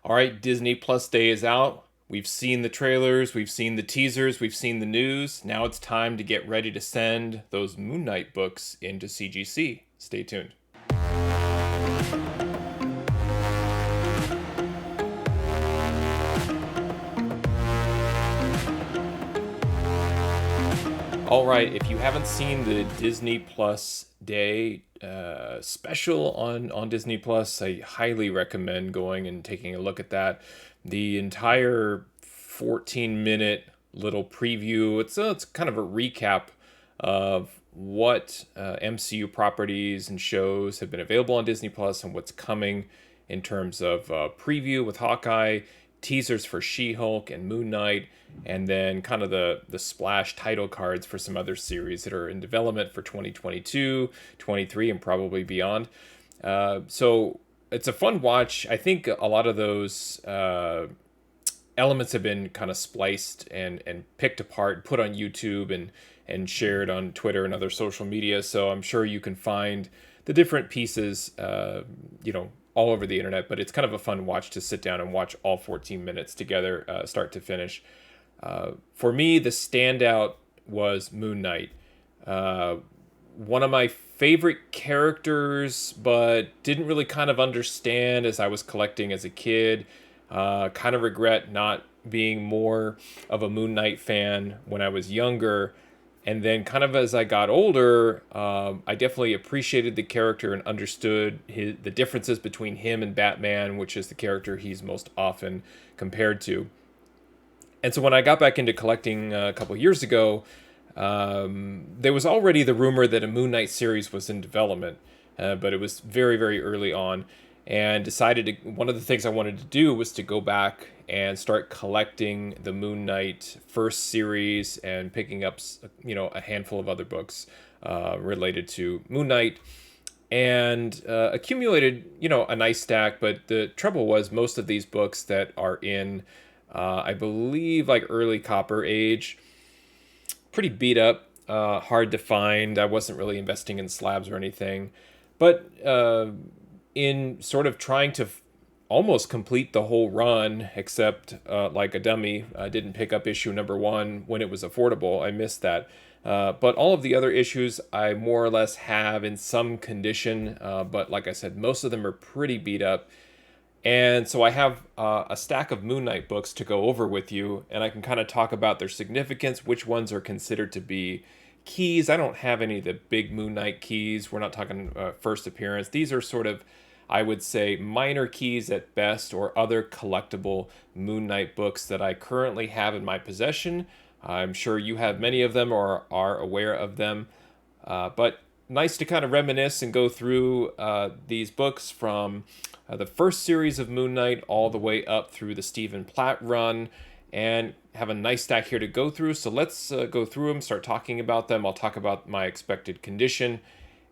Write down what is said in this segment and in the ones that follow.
All right, Disney Plus Day is out. We've seen the trailers, we've seen the teasers, we've seen the news. Now it's time to get ready to send those Moon Knight books into CGC. Stay tuned. All right, if you haven't seen the Disney Plus Day special on Disney Plus, I highly recommend going and taking a look at that. The entire 14-minute little preview. It's kind of a recap of what MCU properties and shows have been available on Disney Plus and what's coming in terms of preview with Hawkeye, teasers for She-Hulk and Moon Knight, and then kind of the splash title cards for some other series that are in development for 2022, 23, and probably beyond. So it's a fun watch. I think a lot of those elements have been kind of spliced and picked apart, put on YouTube and shared on Twitter and other social media. So I'm sure you can find the different pieces, all over the internet. But it's kind of a fun watch to sit down and watch all 14 minutes together, start to finish. For me, the standout was Moon Knight. One of my favorite characters, but didn't really kind of understand as I was collecting as a kid. Kind of regret not being more of a Moon Knight fan when I was younger. And then, kind of as I got older, I definitely appreciated the character and understood the differences between him and Batman, which is the character he's most often compared to. And so when I got back into collecting a couple years ago, there was already the rumor that a Moon Knight series was in development, but it was very, very early on. And one of the things I wanted to do was to go back and start collecting the Moon Knight first series and picking up, a handful of other books related to Moon Knight, and accumulated, a nice stack. But the trouble was most of these books that are in, I believe, like early Copper Age, pretty beat up, hard to find. I wasn't really investing in slabs or anything, but in sort of trying to almost complete the whole run, except like a dummy, I didn't pick up issue number 1 when it was affordable. I missed that. But all of the other issues I more or less have in some condition, but like I said, most of them are pretty beat up. And so I have a stack of Moon Knight books to go over with you, and I can kind of talk about their significance, which ones are considered to be keys. I don't have any of the big Moon Knight keys. We're not talking first appearance. These are sort of, I would say, minor keys at best, or other collectible Moon Knight books that I currently have in my possession. I'm sure you have many of them or are aware of them. But nice to kind of reminisce and go through these books from the first series of Moon Knight all the way up through the Stephen Platt run, and have a nice stack here to go through. So let's go through them, start talking about them. I'll talk about my expected condition,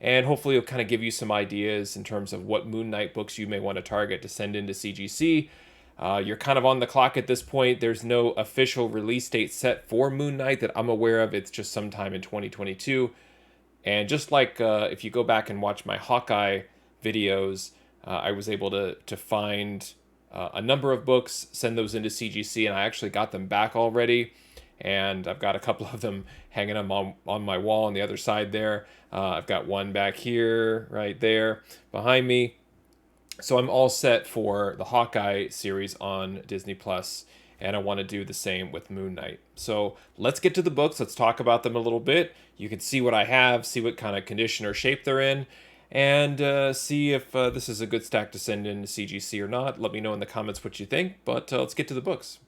and hopefully it'll kind of give you some ideas in terms of what Moon Knight books you may want to target to send into CGC. You're kind of on the clock at this point. There's no official release date set for Moon Knight that I'm aware of. It's just sometime in 2022. And just like if you go back and watch my Hawkeye videos, I was able to find a number of books, send those into CGC, and I actually got them back already. And I've got a couple of them hanging on my wall on the other side there. I've got one back here, right there, behind me. So I'm all set for the Hawkeye series on Disney Plus, and I want to do the same with Moon Knight. So let's get to the books. Let's talk about them a little bit. You can see what I have, see what kind of condition or shape they're in, and see if this is a good stack to send into CGC or not. Let me know in the comments what you think, but let's get to the books.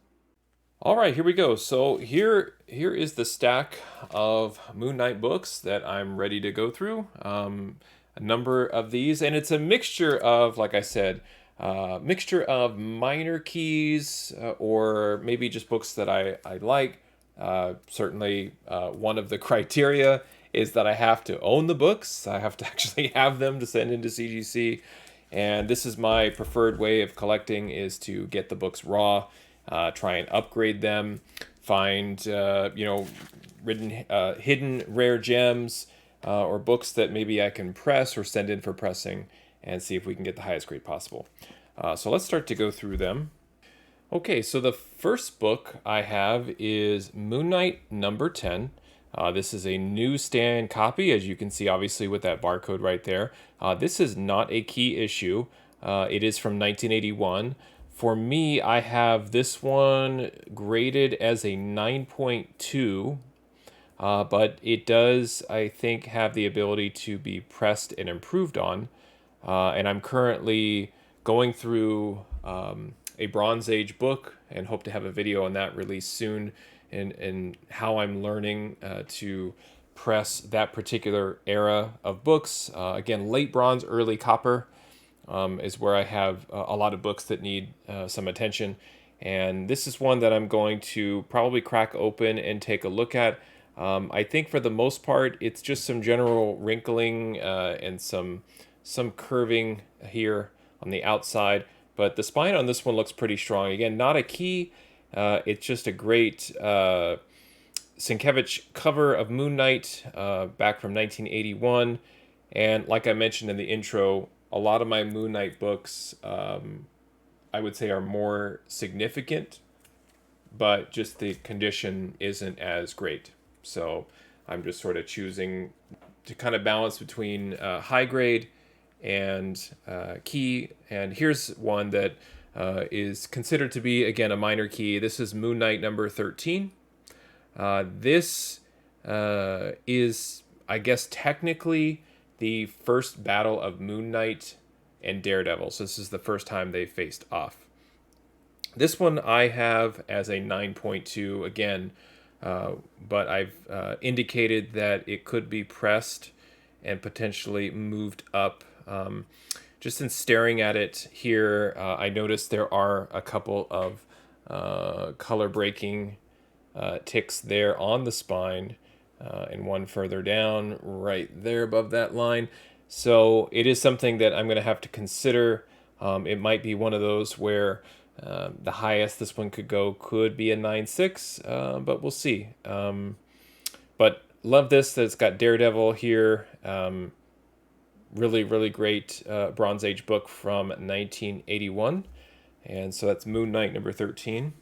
All right, here we go. So here is the stack of Moon Knight books that I'm ready to go through. A number of these, and it's a mixture of, like I said, mixture of minor keys, or maybe just books that I like. Certainly, one of the criteria is that I have to own the books. I have to actually have them to send into CGC. And this is my preferred way of collecting, is to get the books raw, try and upgrade them, find, hidden rare gems, or books that maybe I can press or send in for pressing, and see if we can get the highest grade possible. So let's start to go through them. Okay, so the first book I have is Moon Knight number 10. This is a newsstand copy, as you can see, obviously, with that barcode right there. This is not a key issue. It is from 1981. For me, I have this one graded as a 9.2, but it does, I think, have the ability to be pressed and improved on. And I'm currently going through a Bronze Age book and hope to have a video on that released soon, and how I'm learning to press that particular era of books. Again, late bronze, early copper is where I have a lot of books that need some attention. And this is one that I'm going to probably crack open and take a look at. I think for the most part, it's just some general wrinkling and some curving here on the outside. But the spine on this one looks pretty strong. Again, not a key. It's just a great Sienkiewicz cover of Moon Knight back from 1981. And like I mentioned in the intro, a lot of my Moon Knight books, I would say, are more significant, but just the condition isn't as great. So I'm just sort of choosing to kind of balance between high grade and key. And here's one that is considered to be, again, a minor key. This is Moon Knight number 13. This is, I guess, technically the first battle of Moon Knight and Daredevil. So this is the first time they faced off. This one I have as a 9.2 again, but I've indicated that it could be pressed and potentially moved up. Just in staring at it here, I noticed there are a couple of color breaking ticks there on the spine, and one further down right there above that line. So it is something that I'm going to have to consider. It might be one of those where the highest this one could go could be a 9.6, but we'll see. But love this, that it's got Daredevil here. Really, really great Bronze Age book from 1981. And so that's Moon Knight number 13.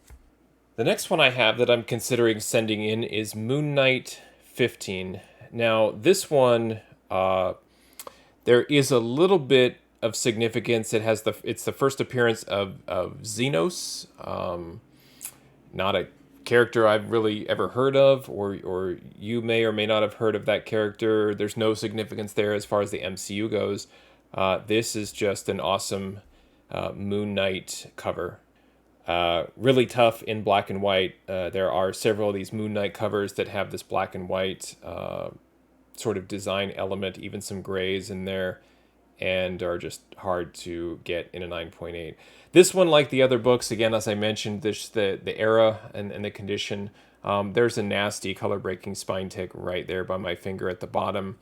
The next one I have that I'm considering sending in is Moon Knight 15. Now, this one, there is a little bit of significance. It's the first appearance of Xenos, not a character I've really ever heard of, or you may or may not have heard of that character. There's no significance there as far as the MCU goes. This is just an awesome Moon Knight cover. Really tough in black and white. There are several of these Moon Knight covers that have this black and white sort of design element, even some grays in there, and are just hard to get in a 9.8. This one, like the other books, again, as I mentioned, the era and the condition, there's a nasty color breaking spine tick right there by my finger at the bottom.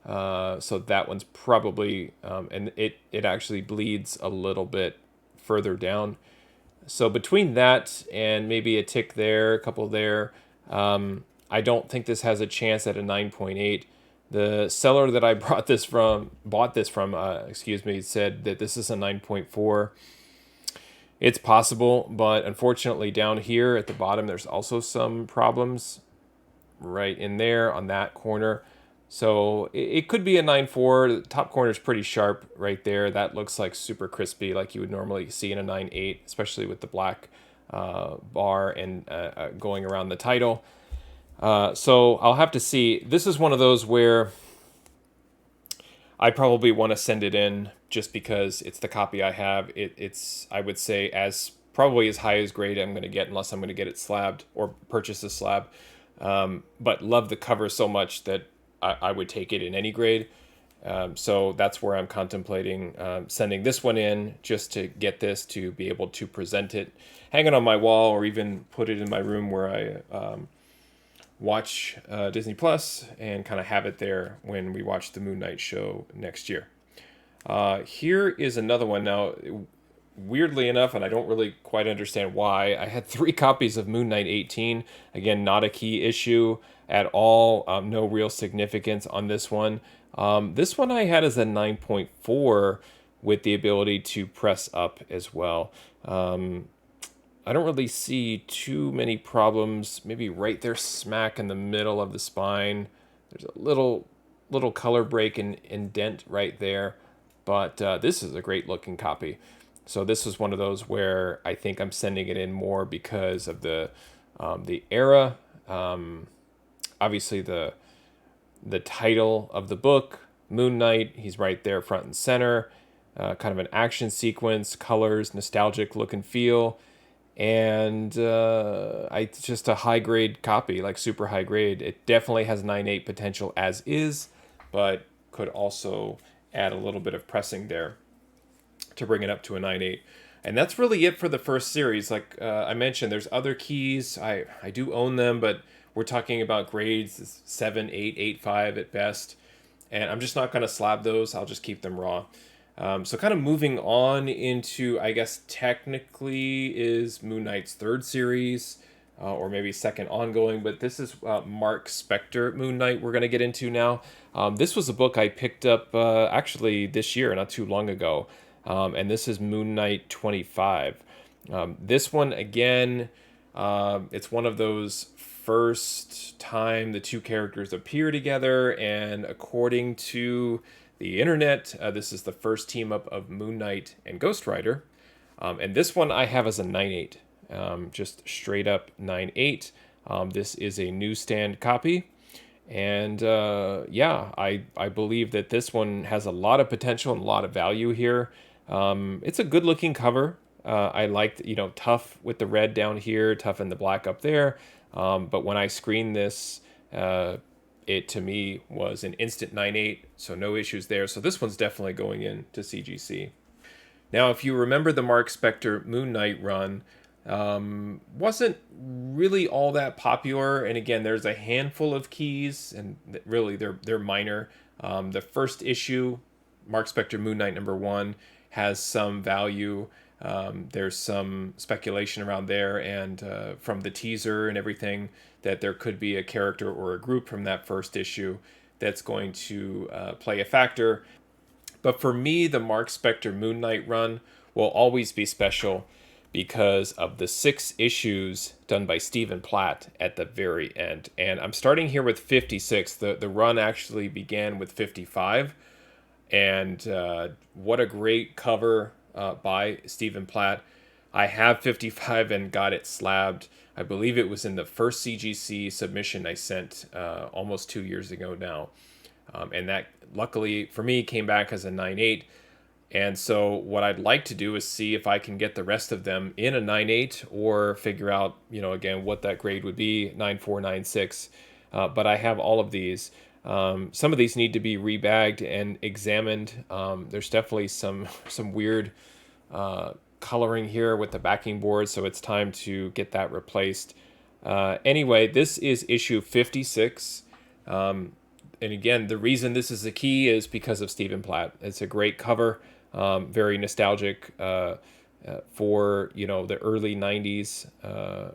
So that one's probably, and it actually bleeds a little bit further down. So between that and maybe a tick there, a couple there, I don't think this has a chance at a 9.8. The seller that I bought this from, said that this is a 9.4. It's possible, but unfortunately down here at the bottom, there's also some problems right in there on that corner. So it could be a 9.4. The top corner is pretty sharp right there. That looks like super crispy, like you would normally see in a 9.8, especially with the black bar and going around the title. So I'll have to see. This is one of those where I probably want to send it in just because it's the copy I have. It's I would say probably as high as grade I'm going to get, unless I'm going to get it slabbed or purchase a slab. But love the cover so much that I would take it in any grade. So that's where I'm contemplating sending this one in, just to get this to be able to present it, hang it on my wall, or even put it in my room where I watch Disney Plus and kind of have it there when we watch the Moon Knight show next year. Here is another one. Now, weirdly enough, and I don't really quite understand why, I had 3 copies of Moon Knight 18. Again, not a key issue at all. No real significance on this one. This one I had as a 9.4, with the ability to press up as well. I don't really see too many problems. Maybe right there, smack in the middle of the spine. There's a little color break and dent right there, but this is a great looking copy. So this is one of those where I think I'm sending it in more because of the era. Obviously the title of the book, Moon Knight. He's right there, front and center. Kind of an action sequence, colors, nostalgic look and feel. And it's just a high grade copy, like super high grade. It definitely has 9.8 potential as is, but could also add a little bit of pressing there to bring it up to a 9.8. And that's really it for the first series. Like I mentioned, there's other keys. I do own them, but we're talking about grades 7, 8, 8.5 at best. And I'm just not going to slab those. I'll just keep them raw. So kind of moving on into, I guess, technically is Moon Knight's third series, or maybe second ongoing, but this is Marc Spector Moon Knight we're going to get into now. This was a book I picked up actually this year, not too long ago, and this is Moon Knight 25. This one, again, it's one of those first time the two characters appear together, and according to the internet, this is the first team up of Moon Knight and Ghost Rider. And this one I have as a 9.8, just straight up 9.8. This is a newsstand copy. And yeah, I believe that this one has a lot of potential and a lot of value here. It's a good looking cover. I liked, tough with the red down here, tough in the black up there. But when I screened this, it to me was an instant 9.8, so no issues there. So this one's definitely going into CGC. Now, if you remember the Marc Spector Moon Knight run, wasn't really all that popular. And again, there's a handful of keys, and really they're minor. The first issue, Marc Spector Moon Knight #1, has some value. There's some speculation around there, and from the teaser and everything, that there could be a character or a group from that first issue that's going to play a factor. But for me, the Marc Spector Moon Knight run will always be special because of the 6 issues done by Stephen Platt at the very end. And I'm starting here with 56. The run actually began with 55. And what a great cover by Stephen Platt. I have 55 and got it slabbed. I believe it was in the first CGC submission I sent almost 2 years ago now. And that, luckily for me, came back as a 9.8. And so what I'd like to do is see if I can get the rest of them in a 9.8 or figure out, again, what that grade would be, 9.4, 9.6. But I have all of these. Some of these need to be rebagged and examined. There's definitely some weird coloring here with the backing board, so it's time to get that replaced. Anyway, this is issue 56. And again, the reason this is a key is because of Stephen Platt. It's a great cover, very nostalgic for the early 90s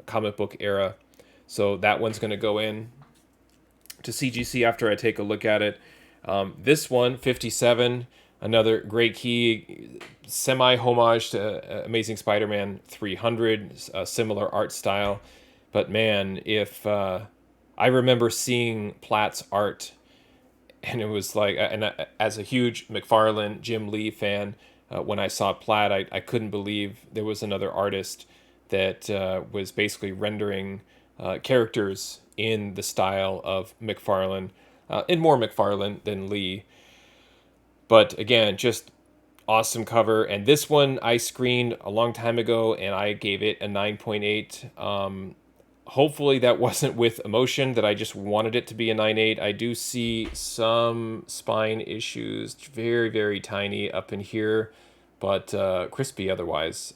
comic book era. So that one's going to go in to CGC after I take a look at it. This one, 57, another great key, semi-homage to Amazing Spider-Man 300, a similar art style. But man, if I remember seeing Platt's art, and it was like, and as a huge McFarlane, Jim Lee fan, when I saw Platt, I couldn't believe there was another artist that was basically rendering characters in the style of McFarlane, and more McFarlane than Lee. But again, just awesome cover. And this one I screened a long time ago, and I gave it a 9.8. Hopefully that wasn't with emotion, that I just wanted it to be a 9.8. I do see some spine issues, very, very tiny up in here, but crispy otherwise.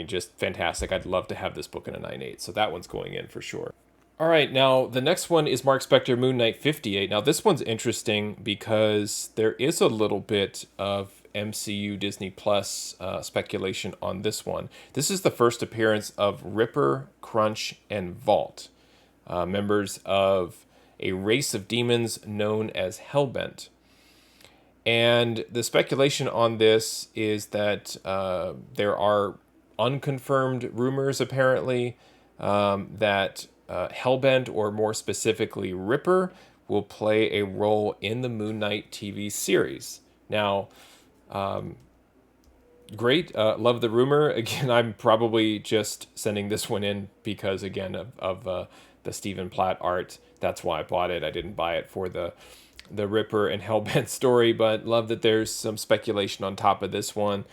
Just fantastic. I'd love to have this book in a 9.8, so that one's going in for sure. All right, now the next one is Marc Spector Moon Knight 58. Now this one's interesting because there is a little bit of MCU Disney Plus speculation on this one. This is the first appearance of Ripper, Crunch, and Vault, members of a race of demons known as Hellbent. And the speculation on this is that there are unconfirmed rumors, apparently, that Hellbent, or more specifically Ripper, will play a role in the Moon Knight TV series. Now, great. Love the rumor. Again, I'm probably just sending this one in because, again, of the Stephen Platt art. That's why I bought it. I didn't buy it for the Ripper and Hellbent story, but love that there's some speculation on top of this one.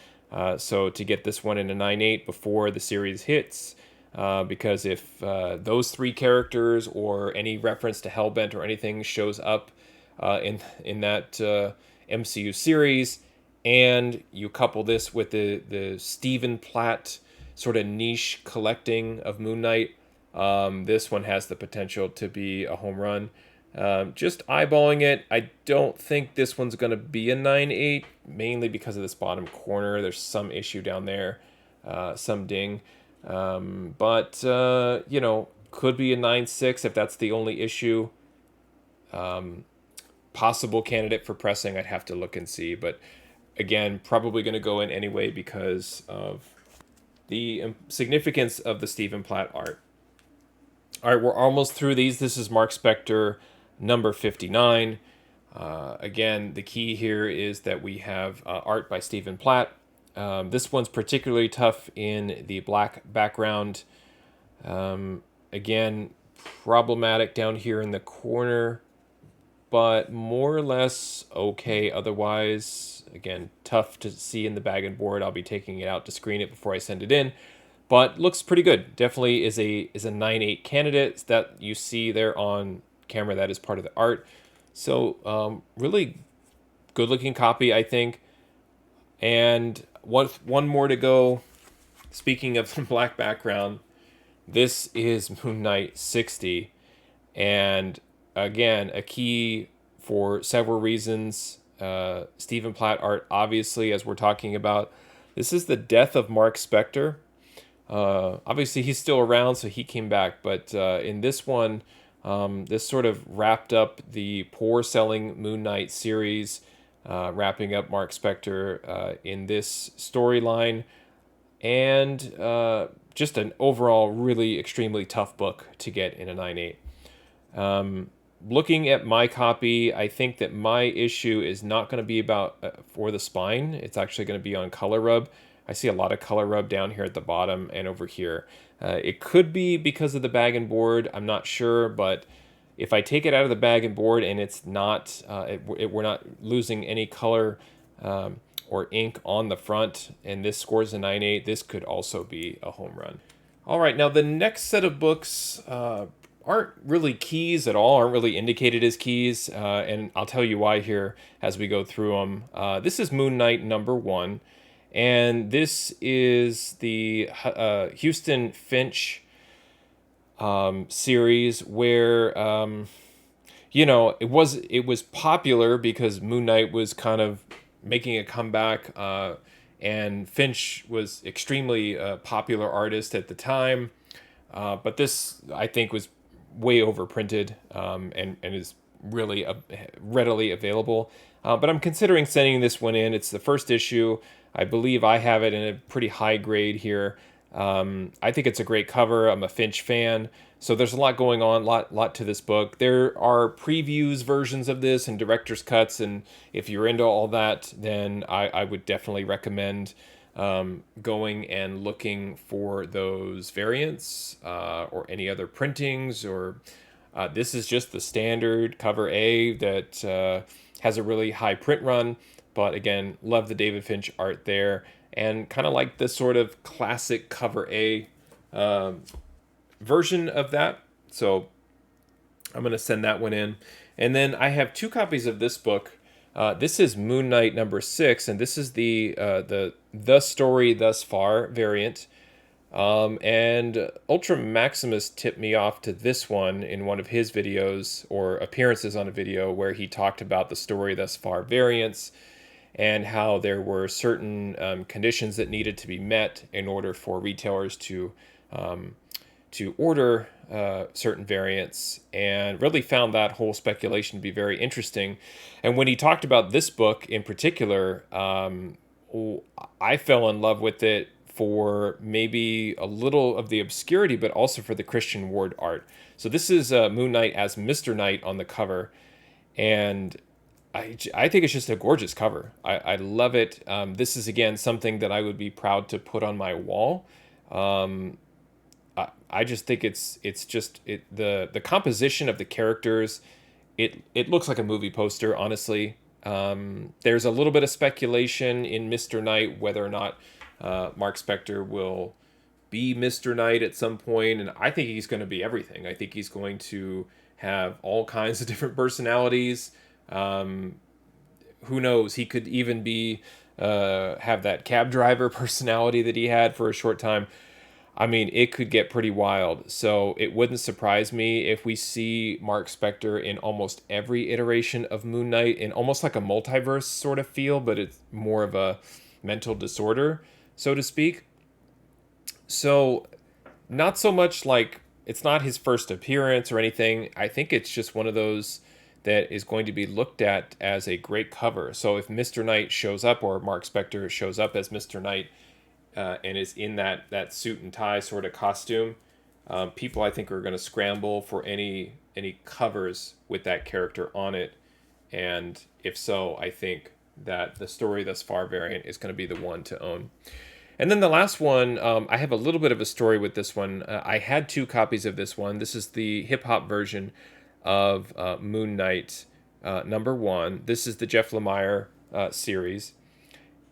So to get this one in a 9.8 before the series hits, because if those three characters or any reference to Hellbent or anything shows up in that MCU series, and you couple this with the Stephen Platt sort of niche collecting of Moon Knight, this one has the potential to be a home run. Just eyeballing it, I don't think this one's going to be a 9.8, mainly because of this bottom corner. There's some issue down there, some ding. But could be a 9.6 if that's the only issue. Possible candidate for pressing, I'd have to look and see. But again, probably going to go in anyway because of the significance of the Stephen Platt art. All right, we're almost through these. This is Marc Spector number 59. Again, the key here is that we have art by Stephen Platt. This one's particularly tough in the black background. Again, problematic down here in the corner, but more or less okay otherwise. Again, tough to see in the bag and board. I'll be taking it out to screen it before I send it in, but looks pretty good. Definitely is a 9.8 candidate that you see there on camera. That is part of the art. So really good looking copy, I think. And one more to go. Speaking of the black background, this is Moon Knight 60, and again, a key for several reasons. Stephen Platt art, obviously, as we're talking about. This is the death of Marc Spector. Obviously, he's still around, so he came back. But in this one, this sort of wrapped up the poor-selling Moon Knight series, wrapping up Marc Spector in this storyline. And just an overall really extremely tough book to get in a 9.8. Looking at my copy, I think that my issue is not going to be about for the spine. It's actually going to be on color rub. I see a lot of color rub down here at the bottom and over here. It could be because of the bag and board. I'm not sure, but if I take it out of the bag and board and it's not, we're not losing any color or ink on the front, and this scores a 9.8, this could also be a home run. All right, now the next set of books aren't really keys at all, aren't really indicated as keys, and I'll tell you why here as we go through them. This is Moon Knight number 1, and this is the Houston Finch series where it was popular because Moon Knight was kind of making a comeback, and Finch was extremely popular artist at the time, but this I think was way overprinted, and is really readily available, but I'm considering sending this one in. It's the first issue. I believe I have it in a pretty high grade here. I think it's a great cover. I'm a Finch fan, so there's a lot going on, lot to this book. There are previews versions of this and director's cuts, and if you're into all that, then I would definitely recommend going and looking for those variants or any other printings. Or this is just the standard cover A that has a really high print run, but again, love the David Finch art there, and kind of like this sort of classic cover A version of that. So I'm going to send that one in. And then I have 2 copies of this book. This is Moon Knight number 6, and this is the Story Thus Far variant. And Ultra Maximus tipped me off to this one in one of his videos or appearances on a video where he talked about the Story Thus Far variants and how there were certain conditions that needed to be met in order for retailers to to order certain variants, and really found that whole speculation to be very interesting. And when he talked about this book in particular, I fell in love with it for maybe a little of the obscurity, but also for the Christian Ward art. So this is Moon Knight as Mr. Knight on the cover, and I think it's just a gorgeous cover. I love it. This is again something that I would be proud to put on my wall. I just think it's just the composition of the characters. It looks like a movie poster, honestly. There's a little bit of speculation in Mr. Knight whether or not Marc Spector will be Mr. Knight at some point, and I think he's going to be everything. I think he's going to have all kinds of different personalities. Who knows? He could even be have that cab driver personality that he had for a short time. I mean, it could get pretty wild. So it wouldn't surprise me if we see Marc Spector in almost every iteration of Moon Knight in almost like a multiverse sort of feel, but it's more of a mental disorder, so to speak. So not so much like it's not his first appearance or anything. I think it's just one of those that is going to be looked at as a great cover. So if Mr. Knight shows up or Marc Spector shows up as Mr. Knight, and is in that suit and tie sort of costume, people I think are going to scramble for any covers with that character on it. And if so, I think that the Story Thus Far variant is going to be the one to own. And then the last one, I have a little bit of a story with this one. I had two copies of this one. This is the hip hop version of Moon Knight #1. This is the Jeff Lemire series.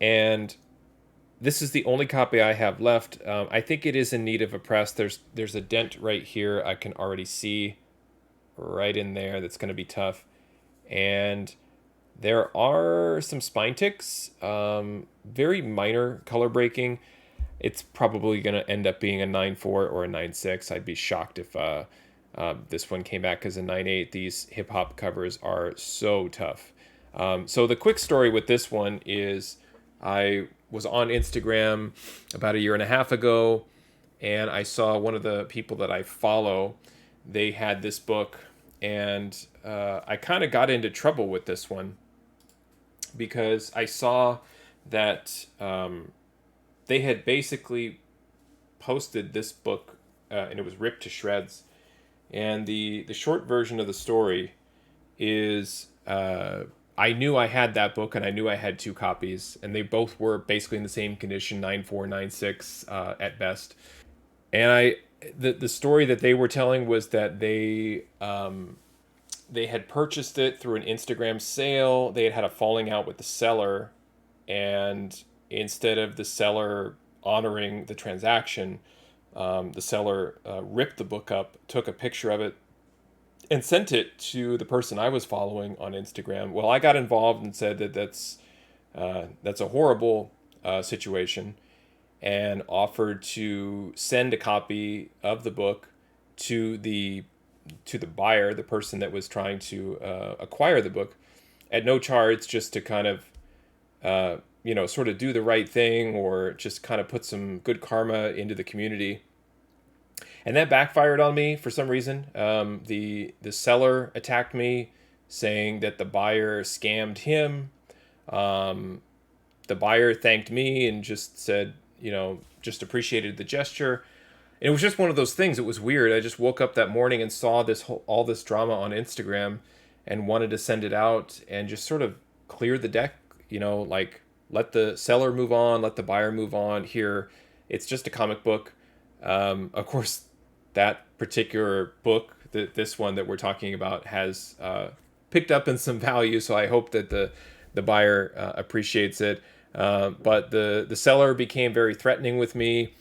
And this is the only copy I have left. I think it is in need of a press. There's a dent right here I can already see right in there that's going to be tough. And there are some spine ticks, very minor color breaking. It's probably going to end up being a 9.4 or a 9.6. I'd be shocked if this one came back as a 9.8. These hip-hop covers are so tough. So the quick story with this one is I was on Instagram about a year and a half ago, and I saw one of the people that I follow. They had this book, and I kind of got into trouble with this one because I saw that they had basically posted this book, and it was ripped to shreds. And the short version of the story is I knew I had that book, and I knew I had two copies, and they both were basically in the same condition, 9.4, 9.6 at best. And the story that they were telling was that they had purchased it through an Instagram sale. They had had a falling out with the seller, and instead of the seller honoring the transaction, the seller ripped the book up, took a picture of it, and sent it to the person I was following on Instagram. Well, I got involved and said that that's a horrible situation, and offered to send a copy of the book to the buyer, the person that was trying to acquire the book, at no charge, just to kind of sort of do the right thing, or just kind of put some good karma into the community. And that backfired on me for some reason. The seller attacked me, saying that the buyer scammed him. The buyer thanked me and just said, just appreciated the gesture. And it was just one of those things. It was weird. I just woke up that morning and saw all this drama on Instagram, and wanted to send it out and just sort of clear the deck. Like, let the seller move on, let the buyer move on. Here, it's just a comic book. Of course, that particular book, this one that we're talking about, has picked up in some value, so I hope that the buyer appreciates it. But the seller became very threatening with me.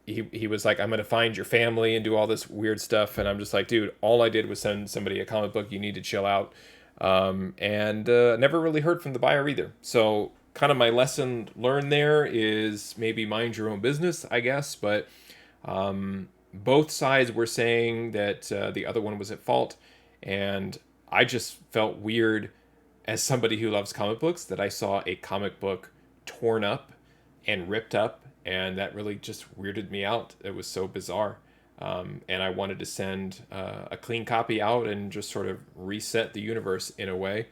He was like, "I'm going to find your family," and do all this weird stuff, and I'm just like, dude, all I did was send somebody a comic book. You need to chill out. And never really heard from the buyer either. So kind of my lesson learned there is maybe mind your own business, I guess. But both sides were saying that the other one was at fault, and I just felt weird as somebody who loves comic books that I saw a comic book torn up and ripped up and that really just weirded me out. It was so bizarre. And I wanted to send a clean copy out and just sort of reset the universe in a way.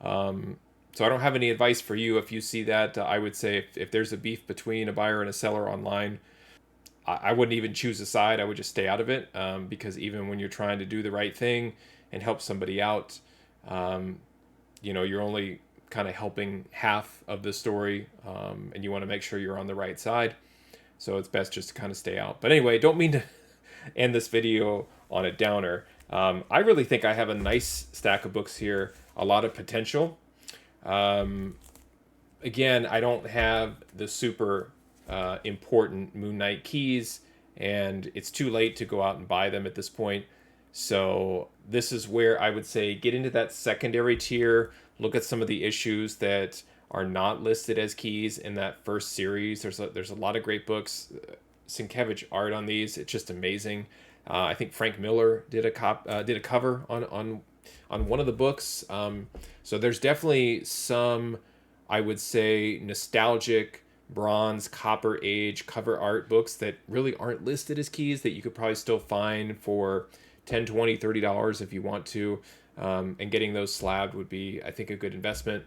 So I don't have any advice for you. If you see that, I would say if there's a beef between a buyer and a seller online, I wouldn't even choose a side. I would just stay out of it, because even when you're trying to do the right thing and help somebody out, um, you're only kind of helping half of the story, and you want to make sure you're on the right side. So it's best just to kind of stay out. But anyway, don't mean to end this video on a downer. I really think I have a nice stack of books here, a lot of potential. Again, I don't have the super important Moon Knight keys, and it's too late to go out and buy them at this point. So this is where I would say get into that secondary tier, look at some of the issues that are not listed as keys in that first series. There's a lot of great books. Sienkiewicz art on these, it's just amazing. I think Frank Miller did a cover on one of the books. So there's definitely some, I would say, nostalgic bronze, copper age cover art books that really aren't listed as keys that you could probably still find for 10, 20, $30 if you want to. And getting those slabbed would be, I think, a good investment.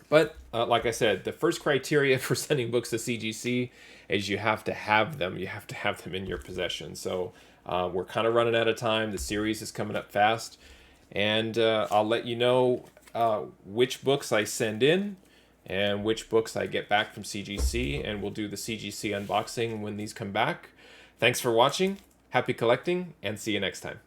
But like I said, the first criteria for sending books to CGC is you have to have them. You have to have them in your possession. So we're kind of running out of time. The series is coming up fast. And I'll let you know which books I send in and which books I get back from CGC. And we'll do the CGC unboxing when these come back. Thanks for watching. Happy collecting, and see you next time.